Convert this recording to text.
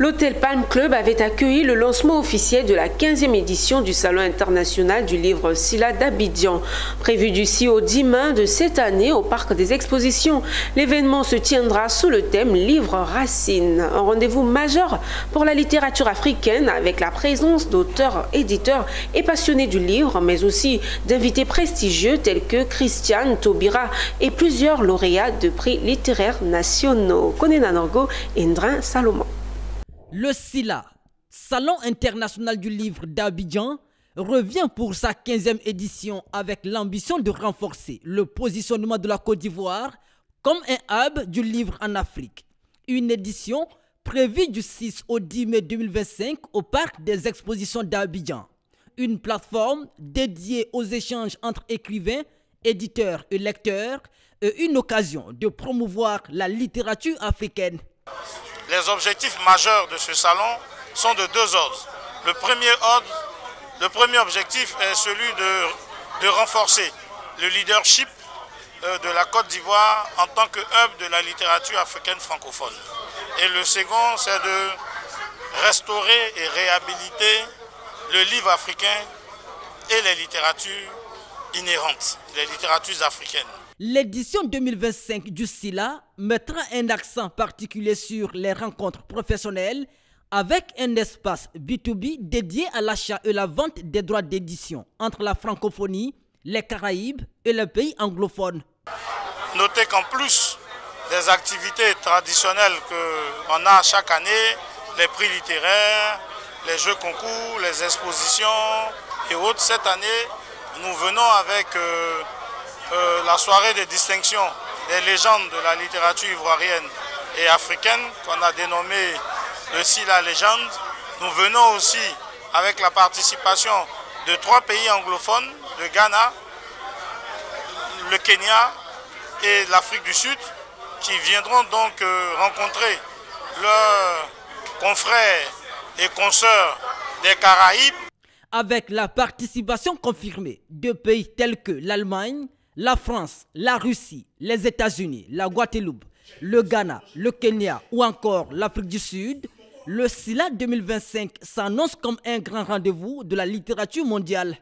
L'Hôtel Palm Club avait accueilli le lancement officiel de la 15e édition du Salon international du livre Silla d'Abidjan. Prévu du 6 au 10 mai de cette année au Parc des Expositions, l'événement se tiendra sous le thème Livre Racine. Un rendez-vous majeur pour la littérature africaine avec la présence d'auteurs, éditeurs et passionnés du livre, mais aussi d'invités prestigieux tels que Christiane Taubira et plusieurs lauréats de prix littéraires nationaux. Konena Norgo et Ndrin Salomon. Le Silla, Salon international du livre d'Abidjan, revient pour sa 15e édition avec l'ambition de renforcer le positionnement de la Côte d'Ivoire comme un hub du livre en Afrique. Une édition prévue du 6 au 10 mai 2025 au Parc des Expositions d'Abidjan. Une plateforme dédiée aux échanges entre écrivains, éditeurs et lecteurs et une occasion de promouvoir la littérature africaine. Les objectifs majeurs de ce salon sont de deux ordres. Le premier objectif est celui de renforcer le leadership de la Côte d'Ivoire en tant que hub de la littérature africaine francophone. Et le second, c'est de restaurer et réhabiliter le livre africain et les littératures inhérentes, les littératures africaines. L'édition 2025 du Silla mettra un accent particulier sur les rencontres professionnelles avec un espace B2B dédié à l'achat et la vente des droits d'édition entre la francophonie, les Caraïbes et les pays anglophones. Notez qu'en plus des activités traditionnelles qu'on a chaque année, les prix littéraires, les jeux concours, les expositions et autres, cette année, nous venons avec la soirée de distinction des légendes de la littérature ivoirienne et africaine qu'on a dénommée le Silla Légende. Nous venons aussi avec la participation de 3 pays anglophones, le Ghana, le Kenya et l'Afrique du Sud, qui viendront donc rencontrer leurs confrères et consoeurs des Caraïbes. Avec la participation confirmée de pays tels que l'Allemagne, la France, la Russie, les États-Unis, la Guadeloupe, le Ghana, le Kenya ou encore l'Afrique du Sud, le Silla 2025 s'annonce comme un grand rendez-vous de la littérature mondiale.